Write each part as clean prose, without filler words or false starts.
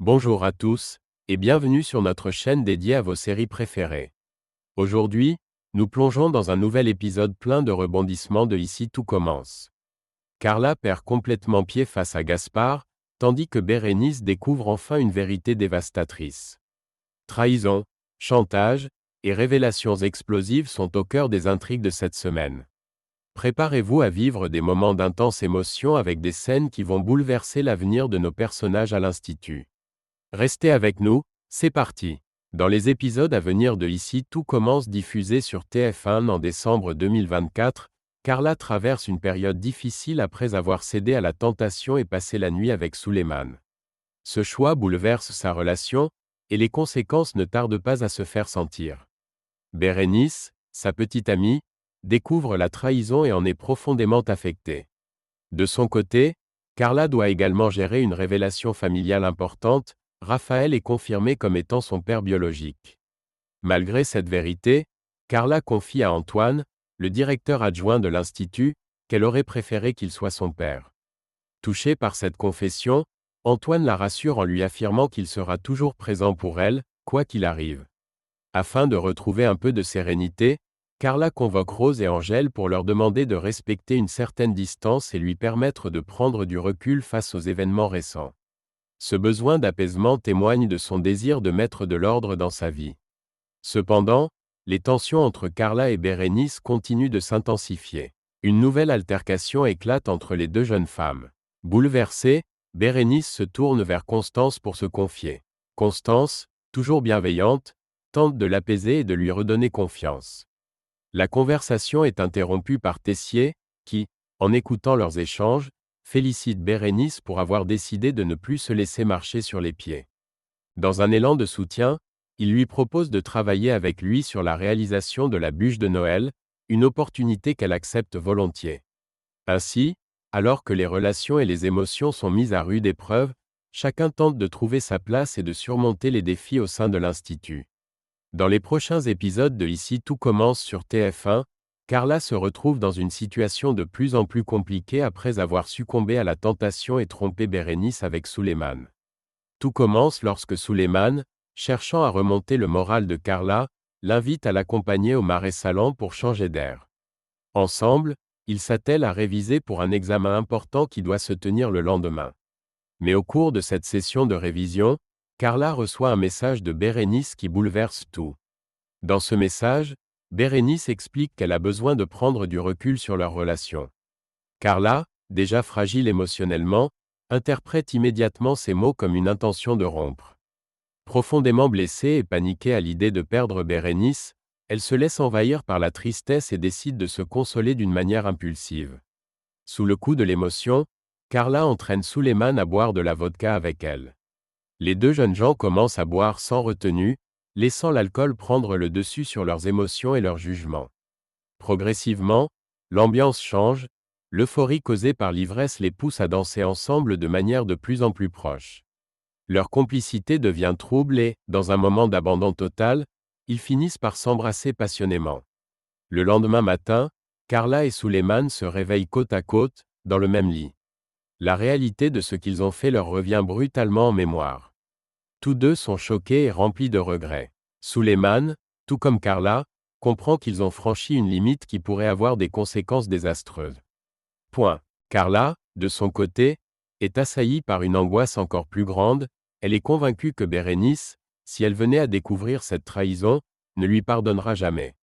Bonjour à tous, et bienvenue sur notre chaîne dédiée à vos séries préférées. Aujourd'hui, nous plongeons dans un nouvel épisode plein de rebondissements de Ici tout commence. Carla perd complètement pied face à Gaspard, tandis que Bérénice découvre enfin une vérité dévastatrice. Trahison, chantage et révélations explosives sont au cœur des intrigues de cette semaine. Préparez-vous à vivre des moments d'intense émotion avec des scènes qui vont bouleverser l'avenir de nos personnages à l'Institut. Restez avec nous, c'est parti. Dans les épisodes à venir de Ici tout commence diffusé sur TF1 en décembre 2024, Carla traverse une période difficile après avoir cédé à la tentation et passé la nuit avec Souleymane. Ce choix bouleverse sa relation, et les conséquences ne tardent pas à se faire sentir. Bérénice, sa petite amie, découvre la trahison et en est profondément affectée. De son côté, Carla doit également gérer une révélation familiale importante. Raphaël est confirmé comme étant son père biologique. Malgré cette vérité, Carla confie à Antoine, le directeur adjoint de l'Institut, qu'elle aurait préféré qu'il soit son père. Touché par cette confession, Antoine la rassure en lui affirmant qu'il sera toujours présent pour elle, quoi qu'il arrive. Afin de retrouver un peu de sérénité, Carla convoque Rose et Angèle pour leur demander de respecter une certaine distance et lui permettre de prendre du recul face aux événements récents. Ce besoin d'apaisement témoigne de son désir de mettre de l'ordre dans sa vie. Cependant, les tensions entre Carla et Bérénice continuent de s'intensifier. Une nouvelle altercation éclate entre les deux jeunes femmes. Bouleversée, Bérénice se tourne vers Constance pour se confier. Constance, toujours bienveillante, tente de l'apaiser et de lui redonner confiance. La conversation est interrompue par Tessier, qui, en écoutant leurs échanges, félicite Bérénice pour avoir décidé de ne plus se laisser marcher sur les pieds. Dans un élan de soutien, il lui propose de travailler avec lui sur la réalisation de la bûche de Noël, une opportunité qu'elle accepte volontiers. Ainsi, alors que les relations et les émotions sont mises à rude épreuve, chacun tente de trouver sa place et de surmonter les défis au sein de l'Institut. Dans les prochains épisodes de Ici tout commence sur TF1, Carla se retrouve dans une situation de plus en plus compliquée après avoir succombé à la tentation et trompé Bérénice avec Souleymane. Tout commence lorsque Souleymane, cherchant à remonter le moral de Carla, l'invite à l'accompagner au Marais Sallant pour changer d'air. Ensemble, ils s'attellent à réviser pour un examen important qui doit se tenir le lendemain. Mais au cours de cette session de révision, Carla reçoit un message de Bérénice qui bouleverse tout. Dans ce message, Bérénice explique qu'elle a besoin de prendre du recul sur leur relation. Carla, déjà fragile émotionnellement, interprète immédiatement ces mots comme une intention de rompre. Profondément blessée et paniquée à l'idée de perdre Bérénice, elle se laisse envahir par la tristesse et décide de se consoler d'une manière impulsive. Sous le coup de l'émotion, Carla entraîne Souleymane à boire de la vodka avec elle. Les deux jeunes gens commencent à boire sans retenue, laissant l'alcool prendre le dessus sur leurs émotions et leurs jugements. Progressivement, l'ambiance change, l'euphorie causée par l'ivresse les pousse à danser ensemble de manière de plus en plus proche. Leur complicité devient trouble et, dans un moment d'abandon total, ils finissent par s'embrasser passionnément. Le lendemain matin, Carla et Souleymane se réveillent côte à côte, dans le même lit. La réalité de ce qu'ils ont fait leur revient brutalement en mémoire. Tous deux sont choqués et remplis de regrets. Souleymane, tout comme Carla, comprend qu'ils ont franchi une limite qui pourrait avoir des conséquences désastreuses. Carla, de son côté, est assaillie par une angoisse encore plus grande. Elle est convaincue que Bérénice, si elle venait à découvrir cette trahison, ne lui pardonnera jamais.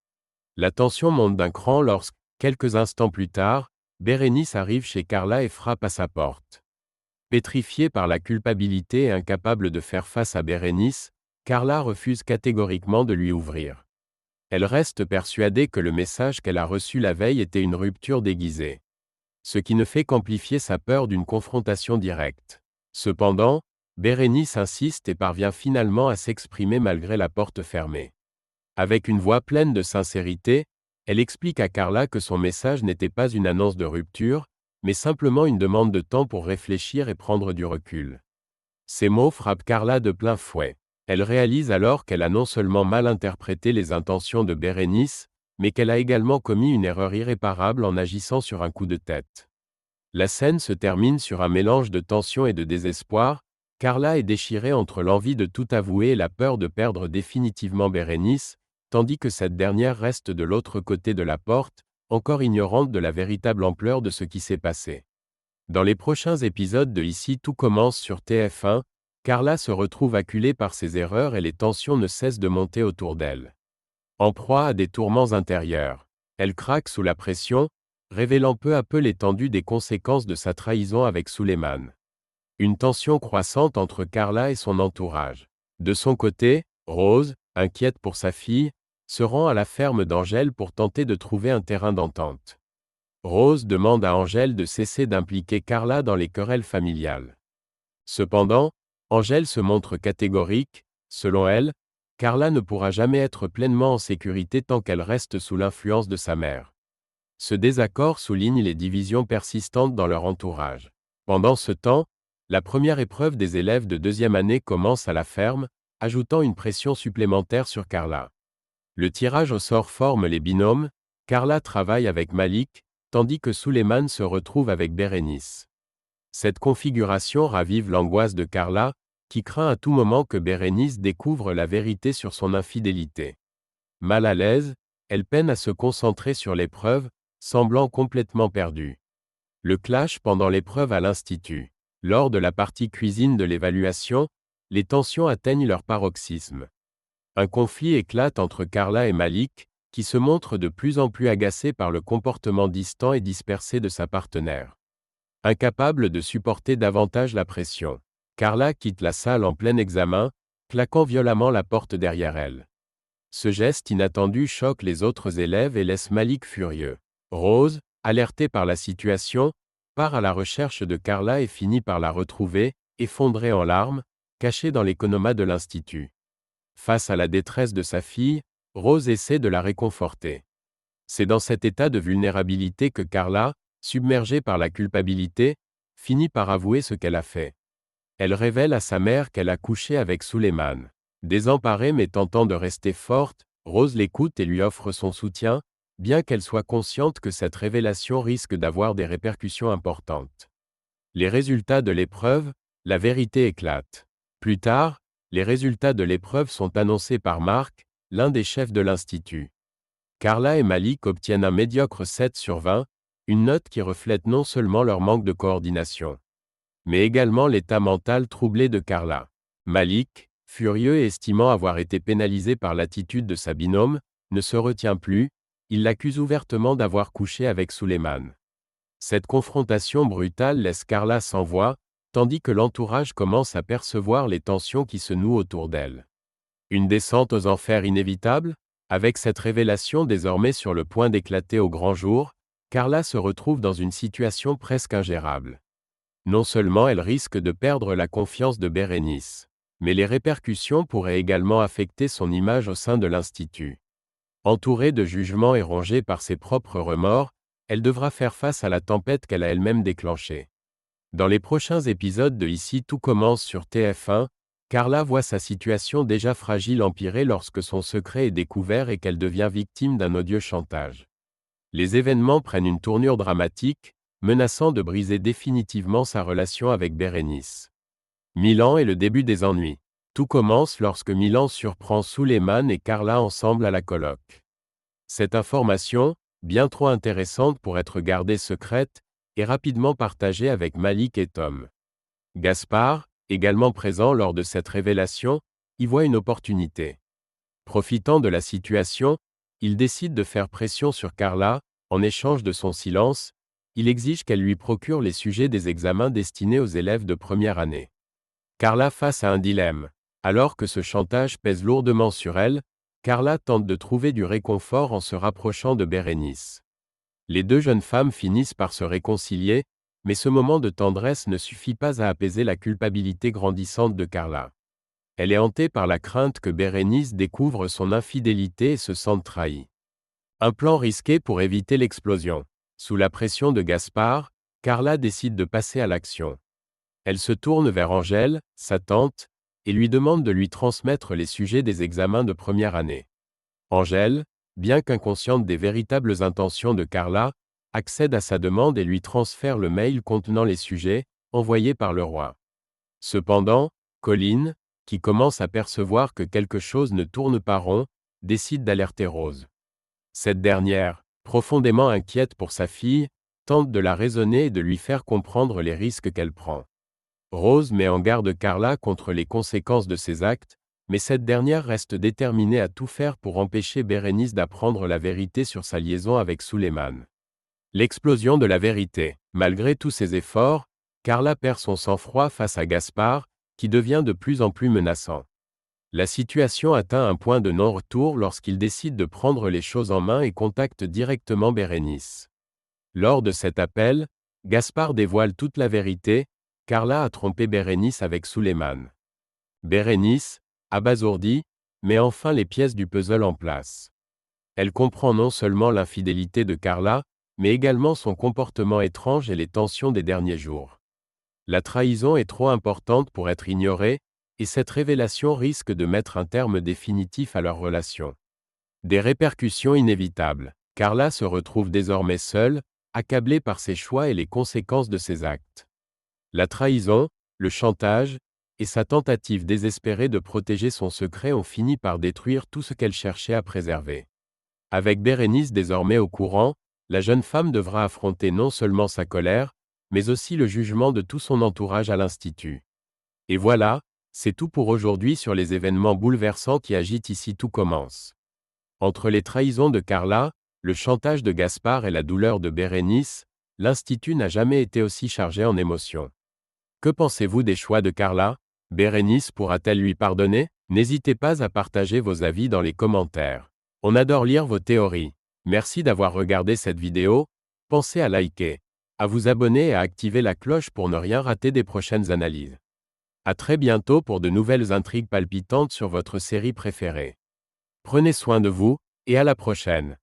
La tension monte d'un cran lorsque, quelques instants plus tard, Bérénice arrive chez Carla et frappe à sa porte. Pétrifiée par la culpabilité et incapable de faire face à Bérénice, Carla refuse catégoriquement de lui ouvrir. Elle reste persuadée que le message qu'elle a reçu la veille était une rupture déguisée. Ce qui ne fait qu'amplifier sa peur d'une confrontation directe. Cependant, Bérénice insiste et parvient finalement à s'exprimer malgré la porte fermée. Avec une voix pleine de sincérité, elle explique à Carla que son message n'était pas une annonce de rupture, mais simplement une demande de temps pour réfléchir et prendre du recul. Ces mots frappent Carla de plein fouet. Elle réalise alors qu'elle a non seulement mal interprété les intentions de Bérénice, mais qu'elle a également commis une erreur irréparable en agissant sur un coup de tête. La scène se termine sur un mélange de tension et de désespoir, Carla est déchirée entre l'envie de tout avouer et la peur de perdre définitivement Bérénice, tandis que cette dernière reste de l'autre côté de la porte, encore ignorante de la véritable ampleur de ce qui s'est passé. Dans les prochains épisodes de Ici tout commence sur TF1, Carla se retrouve acculée par ses erreurs et les tensions ne cessent de monter autour d'elle. En proie à des tourments intérieurs, elle craque sous la pression, révélant peu à peu l'étendue des conséquences de sa trahison avec Souleymane. Une tension croissante entre Carla et son entourage. De son côté, Rose, inquiète pour sa fille, se rend à la ferme d'Angèle pour tenter de trouver un terrain d'entente. Rose demande à Angèle de cesser d'impliquer Carla dans les querelles familiales. Cependant, Angèle se montre catégorique, selon elle, Carla ne pourra jamais être pleinement en sécurité tant qu'elle reste sous l'influence de sa mère. Ce désaccord souligne les divisions persistantes dans leur entourage. Pendant ce temps, la première épreuve des élèves de deuxième année commence à la ferme, ajoutant une pression supplémentaire sur Carla. Le tirage au sort forme les binômes, Carla travaille avec Malik, tandis que Souleymane se retrouve avec Bérénice. Cette configuration ravive l'angoisse de Carla, qui craint à tout moment que Bérénice découvre la vérité sur son infidélité. Mal à l'aise, elle peine à se concentrer sur l'épreuve, semblant complètement perdue. Le clash pendant l'épreuve à l'Institut. Lors de la partie cuisine de l'évaluation, les tensions atteignent leur paroxysme. Un conflit éclate entre Carla et Malik, qui se montre de plus en plus agacé par le comportement distant et dispersé de sa partenaire. Incapable de supporter davantage la pression, Carla quitte la salle en plein examen, claquant violemment la porte derrière elle. Ce geste inattendu choque les autres élèves et laisse Malik furieux. Rose, alertée par la situation, part à la recherche de Carla et finit par la retrouver, effondrée en larmes, cachée dans l'économat de l'Institut. Face à la détresse de sa fille, Rose essaie de la réconforter. C'est dans cet état de vulnérabilité que Carla, submergée par la culpabilité, finit par avouer ce qu'elle a fait. Elle révèle à sa mère qu'elle a couché avec Souleymane. Désemparée mais tentant de rester forte, Rose l'écoute et lui offre son soutien, bien qu'elle soit consciente que cette révélation risque d'avoir des répercussions importantes. Les résultats de l'épreuve, la vérité éclate. Plus tard, les résultats de l'épreuve sont annoncés par Marc, l'un des chefs de l'Institut. Carla et Malik obtiennent un médiocre 7 sur 20, une note qui reflète non seulement leur manque de coordination, mais également l'état mental troublé de Carla. Malik, furieux et estimant avoir été pénalisé par l'attitude de sa binôme, ne se retient plus, il l'accuse ouvertement d'avoir couché avec Souleymane. Cette confrontation brutale laisse Carla sans voix, tandis que l'entourage commence à percevoir les tensions qui se nouent autour d'elle. Une descente aux enfers inévitable? Avec cette révélation désormais sur le point d'éclater au grand jour, Carla se retrouve dans une situation presque ingérable. Non seulement elle risque de perdre la confiance de Bérénice, mais les répercussions pourraient également affecter son image au sein de l'Institut. Entourée de jugements et rongée par ses propres remords, elle devra faire face à la tempête qu'elle a elle-même déclenchée. Dans les prochains épisodes de Ici tout commence sur TF1, Carla voit sa situation déjà fragile empirer lorsque son secret est découvert et qu'elle devient victime d'un odieux chantage. Les événements prennent une tournure dramatique, menaçant de briser définitivement sa relation avec Bérénice. Milan est le début des ennuis. Tout commence lorsque Milan surprend Souleymane et Carla ensemble à la coloc. Cette information, bien trop intéressante pour être gardée secrète, est rapidement partagée avec Malik et Tom. Gaspard, également présent lors de cette révélation, y voit une opportunité. Profitant de la situation, il décide de faire pression sur Carla, en échange de son silence, il exige qu'elle lui procure les sujets des examens destinés aux élèves de première année. Carla face à un dilemme. Alors que ce chantage pèse lourdement sur elle, Carla tente de trouver du réconfort en se rapprochant de Bérénice. Les deux jeunes femmes finissent par se réconcilier, mais ce moment de tendresse ne suffit pas à apaiser la culpabilité grandissante de Carla. Elle est hantée par la crainte que Bérénice découvre son infidélité et se sente trahie. Un plan risqué pour éviter l'explosion. Sous la pression de Gaspard, Carla décide de passer à l'action. Elle se tourne vers Angèle, sa tante, et lui demande de lui transmettre les sujets des examens de première année. Angèle, bien qu'inconsciente des véritables intentions de Carla, accède à sa demande et lui transfère le mail contenant les sujets, envoyés par le roi. Cependant, Colline, qui commence à percevoir que quelque chose ne tourne pas rond, décide d'alerter Rose. Cette dernière, profondément inquiète pour sa fille, tente de la raisonner et de lui faire comprendre les risques qu'elle prend. Rose met en garde Carla contre les conséquences de ses actes, mais cette dernière reste déterminée à tout faire pour empêcher Bérénice d'apprendre la vérité sur sa liaison avec Suleiman. L'explosion de la vérité. Malgré tous ses efforts, Carla perd son sang-froid face à Gaspard, qui devient de plus en plus menaçant. La situation atteint un point de non-retour lorsqu'il décide de prendre les choses en main et contacte directement Bérénice. Lors de cet appel, Gaspard dévoile toute la vérité: Carla a trompé Bérénice avec Suleiman. Bérénice, abasourdie, met enfin les pièces du puzzle en place. Elle comprend non seulement l'infidélité de Carla, mais également son comportement étrange et les tensions des derniers jours. La trahison est trop importante pour être ignorée, et cette révélation risque de mettre un terme définitif à leur relation. Des répercussions inévitables. Carla se retrouve désormais seule, accablée par ses choix et les conséquences de ses actes. La trahison, le chantage, et sa tentative désespérée de protéger son secret ont fini par détruire tout ce qu'elle cherchait à préserver. Avec Bérénice désormais au courant, la jeune femme devra affronter non seulement sa colère, mais aussi le jugement de tout son entourage à l'Institut. Et voilà, c'est tout pour aujourd'hui sur les événements bouleversants qui agitent ici Tout commence. Entre les trahisons de Carla, le chantage de Gaspard et la douleur de Bérénice, l'Institut n'a jamais été aussi chargé en émotions. Que pensez-vous des choix de Carla? Bérénice pourra-t-elle lui pardonner? N'hésitez pas à partager vos avis dans les commentaires. On adore lire vos théories. Merci d'avoir regardé cette vidéo. Pensez à liker, à vous abonner et à activer la cloche pour ne rien rater des prochaines analyses. À très bientôt pour de nouvelles intrigues palpitantes sur votre série préférée. Prenez soin de vous, et à la prochaine.